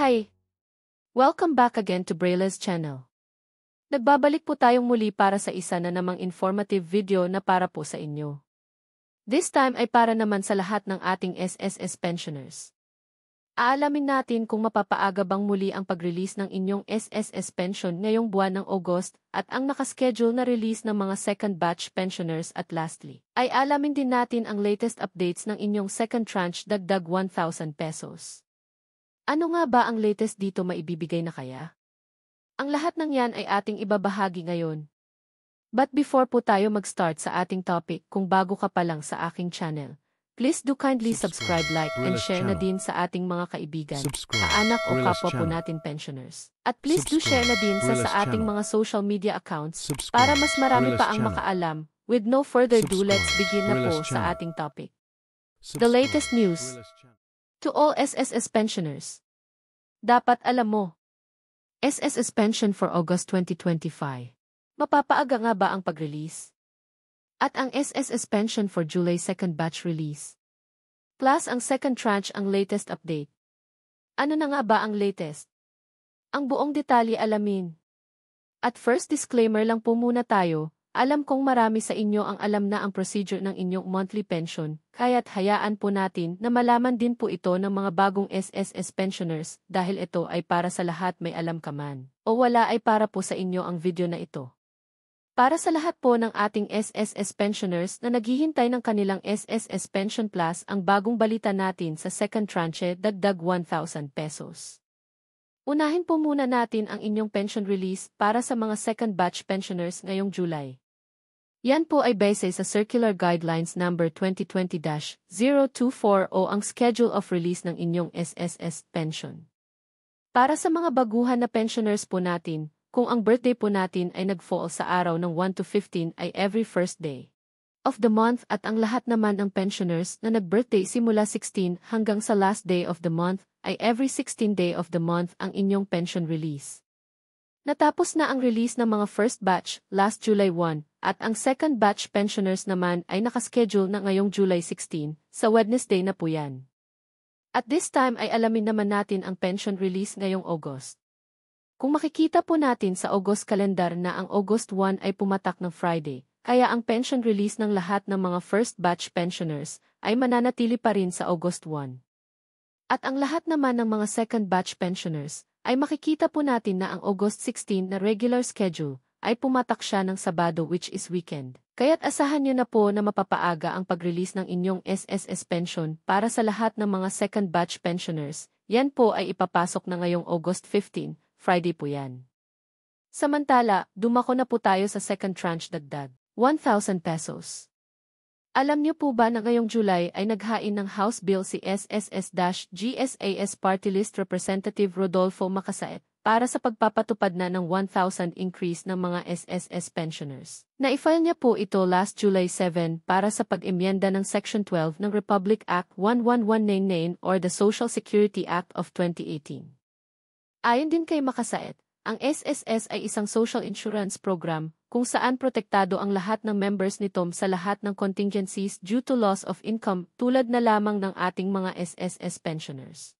Hi! Welcome back again to Brayla's channel. Nagbabalik po tayong muli para sa isa na namang informative video na para po sa inyo. This time ay para naman sa lahat ng ating SSS pensioners. Aalamin natin kung mapapaaga bang muli ang pag-release ng inyong SSS pension ngayong buwan ng August at ang nakaschedule na release ng mga second batch pensioners at lastly, ay alamin din natin ang latest updates ng inyong second tranche dagdag 1,000 pesos. Ano nga ba ang latest dito maibibigay na kaya? Ang lahat ng yan ay ating ibabahagi ngayon. But before po tayo mag-start sa ating topic, kung bago ka pa lang sa aking channel, please do kindly subscribe, like, and share na din sa ating mga kaibigan, kaanak o kapwa po natin pensioners. At please do share na din sa ating mga social media accounts para mas marami pa ang makaalam. With no further ado, let's begin na po sa ating topic. The latest news. To all SSS pensioners. Dapat alam mo. SSS pension for August 2025. Mapapaaga nga ba ang pag-release? At ang SSS pension for July second batch release. Plus ang second tranche ang latest update. Ano na nga ba ang latest? Ang buong detalye alamin. At first disclaimer lang po muna tayo. Alam kong marami sa inyo ang alam na ang procedure ng inyong monthly pension, kaya't hayaan po natin na malaman din po ito ng mga bagong SSS pensioners dahil ito ay para sa lahat may alam ka man. O wala ay para po sa inyo ang video na ito. Para sa lahat po ng ating SSS pensioners na naghihintay ng kanilang SSS Pension Plus ang bagong balita natin sa second tranche dagdag 1,000 pesos. Unahin po muna natin ang inyong pension release para sa mga second batch pensioners ngayong July. Yan po ay base sa Circular Guidelines number 2020-024 o ang schedule of release ng inyong SSS pension. Para sa mga baguhan na pensioners po natin, kung ang birthday po natin ay nag-fall sa araw ng 1 to 15 ay every first day of the month at ang lahat naman ng pensioners na nag-birthday simula 16 hanggang sa last day of the month ay every 16th day of the month ang inyong pension release. Natapos na ang release ng mga first batch last July 1 at ang second batch pensioners naman ay nakaschedule na ngayong July 16 sa Wednesday na po yan. At this time ay alamin naman natin ang pension release ngayong August. Kung makikita po natin sa August calendar na ang August 1 ay pumatak ng Friday, kaya ang pension release ng lahat ng mga first batch pensioners ay mananatili pa rin sa August 1. At ang lahat naman ng mga second batch pensioners ay makikita po natin na ang August 16 na regular schedule ay pumatak siya ng Sabado which is weekend. Kaya't asahan niyo na po na mapapaaga ang pag-release ng inyong SSS pension para sa lahat ng mga second batch pensioners. Yan po ay ipapasok na ngayong August 15, Friday po yan. Samantala, dumako na po tayo sa second tranche dagdag 1,000 pesos. Alam niyo po ba na ngayong July ay naghain ng House Bill si SSS-GSAS Party List Representative Rodolfo Macasaet para sa pagpapatupad na ng 1,000 increase ng mga SSS pensioners. Na-file niya po ito last July 7 para sa pag-emyenda ng Section 12 ng Republic Act 11199 or the Social Security Act of 2018. Ayon din kay Macasaet, ang SSS ay isang social insurance program kung saan protektado ang lahat ng members nito sa lahat ng contingencies due to loss of income tulad na lamang ng ating mga SSS pensioners.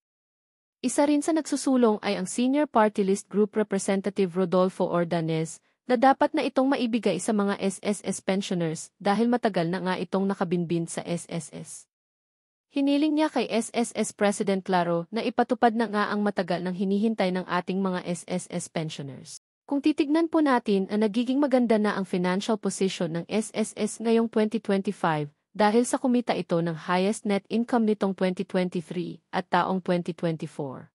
Isa rin sa nagsusulong ay ang Senior Party List Group Representative Rodolfo Ordanez na dapat na itong maibigay sa mga SSS pensioners dahil matagal na nga itong nakabinbin sa SSS. Hiniling niya kay SSS President Claro na ipatupad na nga ang matagal ng hinihintay ng ating mga SSS pensioners. Kung titignan po natin ang nagiging maganda na ang financial position ng SSS ngayong 2025 dahil sa kumita ito ng highest net income nitong 2023 at taong 2024.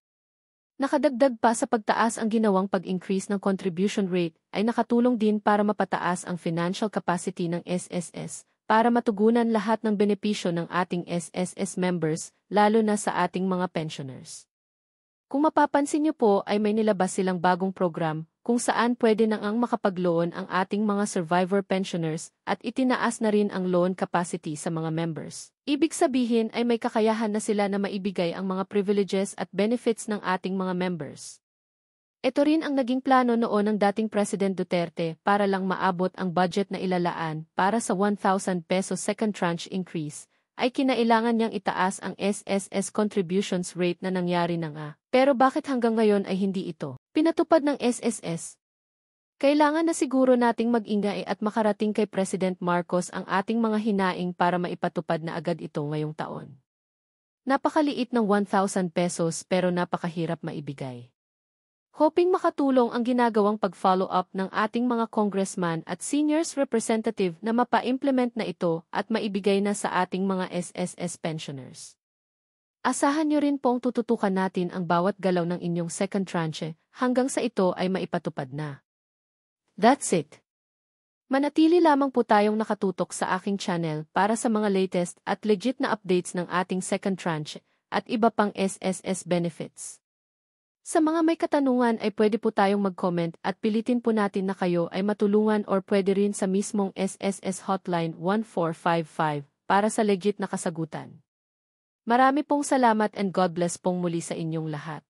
Nakadagdag pa sa pagtaas ang ginawang pag-increase ng contribution rate ay nakatulong din para mapataas ang financial capacity ng SSS para matugunan lahat ng benepisyo ng ating SSS members lalo na sa ating mga pensioners. Kung mapapansin niyo po ay may nilabas silang bagong program kung saan pwede nang ang makapag-loan ang ating mga survivor pensioners at itinaas na rin ang loan capacity sa mga members. Ibig sabihin ay may kakayahan na sila na maibigay ang mga privileges at benefits ng ating mga members. Ito rin ang naging plano noon ng dating President Duterte para lang maabot ang budget na ilalaan para sa 1,000 peso second tranche increase ay kinailangan niyang itaas ang SSS contributions rate na nangyari na nga. Pero bakit hanggang ngayon ay hindi ito pinatupad ng SSS? Kailangan na siguro nating mag-ingay at makarating kay President Marcos ang ating mga hinaing para maipatupad na agad ito ngayong taon. Napakaliit ng 1,000 pesos pero napakahirap maibigay. Hoping makatulong ang ginagawang pag-follow up ng ating mga congressman at seniors representative na mapa-implement na ito at maibigay na sa ating mga SSS pensioners. Asahan nyo rin pong tututukan natin ang bawat galaw ng inyong second tranche hanggang sa ito ay maipatupad na. That's it. Manatili lamang po tayong nakatutok sa aking channel para sa mga latest at legit na updates ng ating second tranche at iba pang SSS benefits. Sa mga may katanungan ay pwede po tayong mag-comment at pilitin po natin na kayo ay matulungan or pwede rin sa mismong SSS Hotline 1455 para sa legit na kasagutan. Marami pong salamat and God bless pong muli sa inyong lahat.